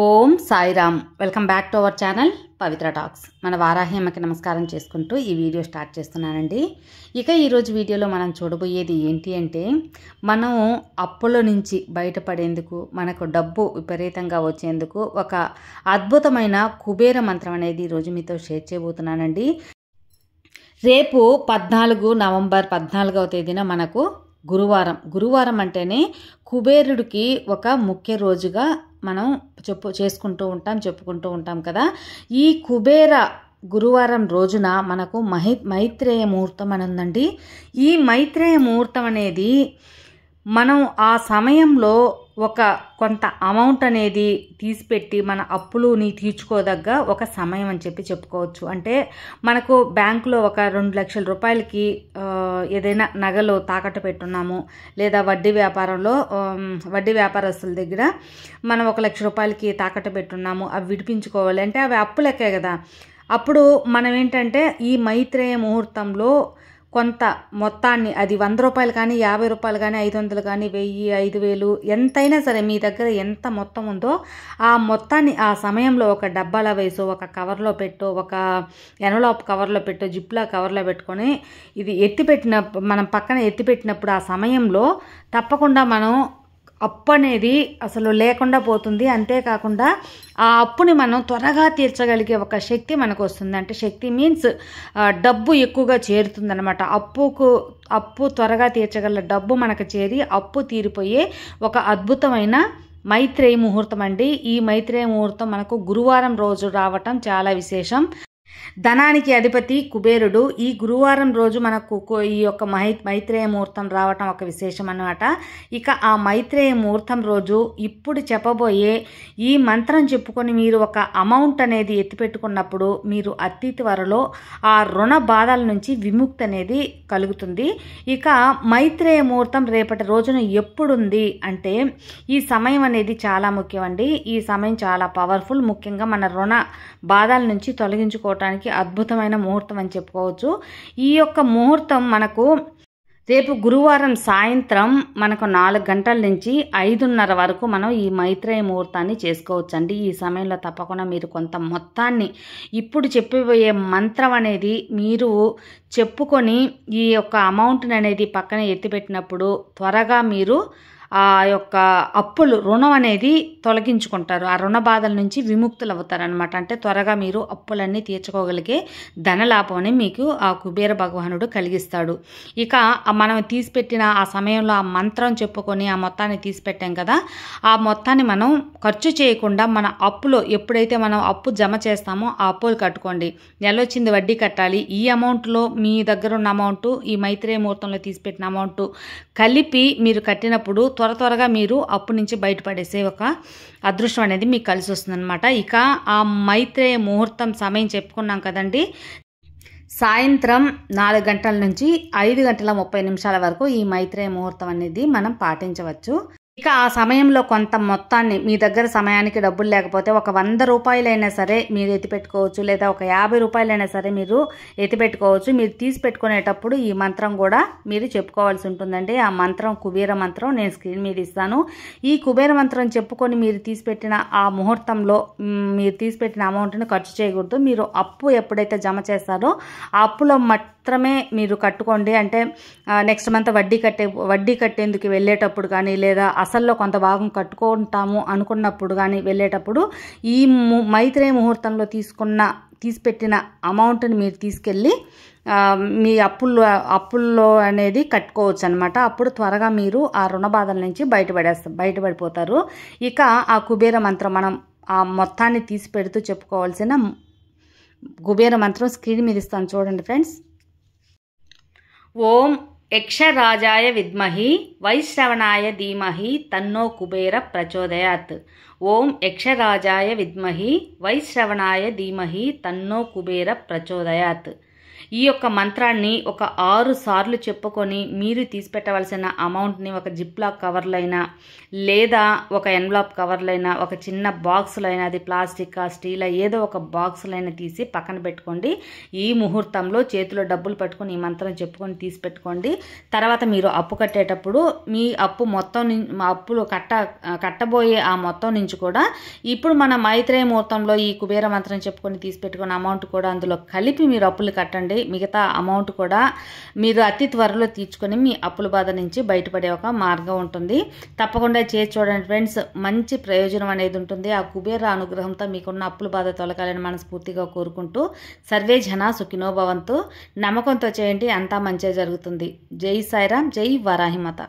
Om Sairam. Welcome back to our channel Pavitra talks. మన వారాహి అమ్మకి నమస్కారం చేసుకుంటూ ఈ వీడియో స్టార్ట్ చేస్తున్నానండి. ఇక ఈరోజు వీడియోలో మనం చూడబోయేది ఏంటి అంటే, మనం అప్పుల నుంచి బయటపడేందుకు, మనకు డబ్బు విపరీతంగా వచ్చేందుకు ఒక అద్భుతమైన కుబేర మంత్రం అనేది ఈరోజు మీతో షేర్ చేయబోతున్నానండి. రేపు 14 నవంబర్ 14వ తేదీన మనకు గురువారం అంటేనే కుబేరుడికి ఒక ముఖ్య రోజుగా మనం చెప్పుకుంటూ ఉంటాం కదా. ఈ కుబేర గురువారం రోజున మనకు మైత్రేయ ముహూర్తం అని ఉందండి. ఈ మైత్రేయ ముహూర్తం అనేది మనం ఆ సమయంలో ఒక కొంత అమౌంట్ అనేది తీసిపెట్టి మన అప్పులుని తీర్చుకోదగ్గ ఒక సమయం అని చెప్పుకోవచ్చు. అంటే మనకు బ్యాంకులో ఒక 2 లక్షల రూపాయలకి ఏదైనా నగలు తాకట్టు పెట్టున్నాము, లేదా వడ్డీ వ్యాపారస్తుల దగ్గర మనం 1 లక్ష రూపాయలకి తాకట్టు పెట్టున్నాము, అవి విడిపించుకోవాలి అంటే అవి అప్పులకే కదా. అప్పుడు మనం ఏంటంటే ఈ మైత్రేయ ముహూర్తంలో కొంత మొత్తాన్ని, అది 100 రూపాయలు కానీ, 50 రూపాయలు కానీ, 500 కానీ, 1000, 5000 ఎంతైనా సరే మీ దగ్గర ఎంత మొత్తం ఉందో ఆ మొత్తాన్ని ఆ సమయంలో ఒక డబ్బాలో వేసో, ఒక కవర్లో పెట్టో, ఒక ఎన్వలప్ కవర్లో పెట్టో, జిప్లా కవర్లో పెట్టుకొని ఇది మనం పక్కన ఎత్తిపెట్టినప్పుడు ఆ సమయంలో తప్పకుండా మనం అప్పు అనేది అసలు లేకుండా పోతుంది. అంతేకాకుండా ఆ అప్పుని మనం త్వరగా తీర్చగలిగే ఒక శక్తి మనకు వస్తుంది. అంటే శక్తి మీన్స్ డబ్బు ఎక్కువగా చేరుతుందన్నమాట. అప్పు త్వరగా తీర్చగల డబ్బు మనకు చేరి అప్పు తీరిపోయే ఒక అద్భుతమైన మైత్రేయ ముహూర్తం అండి. ఈ మైత్రేయ ముహూర్తం మనకు గురువారం రోజు రావటం చాలా విశేషం. ధనానికి అధిపతి కుబేరుడు. ఈ గురువారం రోజు మనకు ఈ యొక్క మైత్రేయ ముహూర్తం రావటం ఒక విశేషం అన్నమాట. ఇక ఆ మైత్రేయ ముహూర్తం రోజు ఇప్పుడు చెప్పబోయే ఈ మంత్రం చెప్పుకొని మీరు ఒక అమౌంట్ అనేది ఎత్తిపెట్టుకున్నప్పుడు మీరు అతి త్వరలో ఆ రుణ బాధల నుంచి విముక్తి అనేది కలుగుతుంది. ఇక మైత్రేయ ముహూర్తం రేపటి రోజున ఎప్పుడుంది అంటే, ఈ సమయం అనేది చాలా ముఖ్యం అండి. ఈ సమయం చాలా పవర్ఫుల్. ముఖ్యంగా మన రుణ బాధల నుంచి తొలగించుకోవటానికి అద్భుతమైన ముహూర్తం అని చెప్పుకోవచ్చు. ఈ యొక్క ముహూర్తం మనకు రేపు గురువారం సాయంత్రం మనకు 4 గంటల నుంచి 5:30 వరకు మనం ఈ మైత్రేయ ముహూర్తాన్ని చేసుకోవచ్చండి. ఈ సమయంలో తప్పకుండా మీరు కొంత మొత్తాన్ని ఇప్పుడు చెప్పబోయే మంత్రం అనేది మీరు చెప్పుకొని ఈ యొక్క అమౌంట్ని అనేది పక్కన ఎత్తిపెట్టినప్పుడు త్వరగా మీరు ఆ యొక్క రుణం అనేది తొలగించుకుంటారు. ఆ రుణ బాధల నుంచి విముక్తులు అవుతారనమాట. అంటే త్వరగా మీరు అప్పులన్నీ తీర్చుకోగలిగే ధనలాభం అని మీకు ఆ కుబేర భగవానుడు కలిగిస్తాడు. ఇక మనం తీసిపెట్టిన ఆ సమయంలో ఆ మంత్రం చెప్పుకొని ఆ మొత్తాన్ని తీసిపెట్టాం కదా, ఆ మొత్తాన్ని మనం ఖర్చు చేయకుండా మన అప్పులో ఎప్పుడైతే మనం అప్పు జమ చేస్తామో ఆ అప్పులు కట్టుకోండి. నెలొచ్చింది వడ్డీ కట్టాలి. ఈ అమౌంట్లో మీ దగ్గర ఉన్న అమౌంట్, ఈ మైత్రేయ ముహూర్తంలో తీసిపెట్టిన అమౌంట్ కలిపి మీరు కట్టినప్పుడు త్వరగా మీరు అప్పు నుంచి బయటపడేసే ఒక అదృష్టం అనేది మీకు కలిసి వస్తుందన్నమాట. ఇక ఆ మైత్రేయ ముహూర్తం సమయం చెప్పుకున్నాం కదండి. సాయంత్రం 4 గంటల నుంచి 5:30 వరకు ఈ మైత్రేయ ముహూర్తం అనేది మనం పాటించవచ్చు. ఇక ఆ సమయంలో కొంత మొత్తాన్ని, మీ దగ్గర సమయానికి డబ్బులు లేకపోతే ఒక 100 రూపాయలైనా సరే మీరు ఎత్తిపెట్టుకోవచ్చు, లేదా ఒక 50 రూపాయలైనా సరే మీరు ఎత్తిపెట్టుకోవచ్చు. మీరు తీసి పెట్టుకునేటప్పుడు ఈ మంత్రం కూడా మీరు చెప్పుకోవాల్సి ఉంటుందండి. ఆ మంత్రం కుబేర మంత్రం నేను స్క్రీన్ మీద ఇస్తాను. ఈ కుబేర మంత్రం చెప్పుకొని మీరు తీసిపెట్టిన ఆ ముహూర్తంలో మీరు తీసిపెట్టిన అమౌంట్ని ఖర్చు చేయకూడదు. మీరు అప్పు ఎప్పుడైతే జమ చేస్తారో ఆ అప్పులో మాత్రమే మీరు కట్టుకోండి. అంటే నెక్స్ట్ మంత్ వడ్డీ కట్టేందుకు వెళ్ళేటప్పుడు కానీ, లేదా అసల్లో కొంత భాగం కట్టుకుంటాము అనుకున్నప్పుడు కానీ వెళ్ళేటప్పుడు ఈ మైత్రేయ ముహూర్తంలో తీసిపెట్టిన అమౌంట్ని మీరు తీసుకెళ్ళి మీ అప్పుల్లో అనేది కట్టుకోవచ్చు అనమాట. అప్పుడు త్వరగా మీరు ఆ రుణ బాధల నుంచి బయటపడిపోతారు. ఇక ఆ కుబేర మంత్రం మనం ఆ మొత్తాన్ని తీసి పెడుతూ చెప్పుకోవాల్సిన కుబేర మంత్రం స్క్రీన్ మీద ఇస్తాను చూడండి ఫ్రెండ్స్. ఓం యక్షరాజాయ విద్మహి వైశ్రవణాయ ధీమహి తన్నో కుబేర ప్రచోదయాత్. ఓం యక్షరాజాయ విద్మహి వైశ్రవణాయ ధీమహి తన్నో కుబేర ప్రచోదయాత్. ఈ యొక్క మంత్రాన్ని ఒక 6 సార్లు చెప్పుకొని మీరు తీసి పెట్టవలసిన అమౌంట్ని ఒక జిప్లాక్ కవర్లో అయినా లేదా ఒక ఎన్వలప్ కవర్లో అయినా ఒక చిన్న బాక్స్లో అయినా, అది ప్లాస్టిక్ స్టీల్ ఏదో ఒక బాక్స్లో అయినా తీసి పక్కన పెట్టుకోండి. ఈ ముహూర్తంలో చేతిలో డబ్బులు పట్టుకొని ఈ మంత్రం చెప్పుకొని తీసి పెట్టుకోండి. తర్వాత మీరు అప్పు కట్టేటప్పుడు మీ అప్పు మొత్తం అప్పులు కట్టబోయే ఆ మొత్తం నుంచి కూడా ఇప్పుడు మన మైత్రేయ ముహూర్తంలో ఈ కుబేర మంత్రం చెప్పుకొని తీసి పెట్టుకున్న అమౌంట్ కూడా అందులో కలిపి మీరు అప్పులు కట్టండి. మిగతా అమౌంట్ కూడా మీరు అతి త్వరలో తీర్చుకొని మీ అప్పుల బాధ నుంచి బయటపడే ఒక మార్గం ఉంటుంది. తప్పకుండా చేసి చూడండి ఫ్రెండ్స్, మంచి ప్రయోజనం అనేది ఉంటుంది. ఆ కుబేర అనుగ్రహంతో మీకున్న అప్పుల బాధ తొలగాలని మనస్ఫూర్తిగా కోరుకుంటూ సర్వే జన సుఖినో భవంతు. నమ్మకంతో చేయండి, అంతా మంచిగా జరుగుతుంది. జై సాయిరాం, జై వారాహిమాత.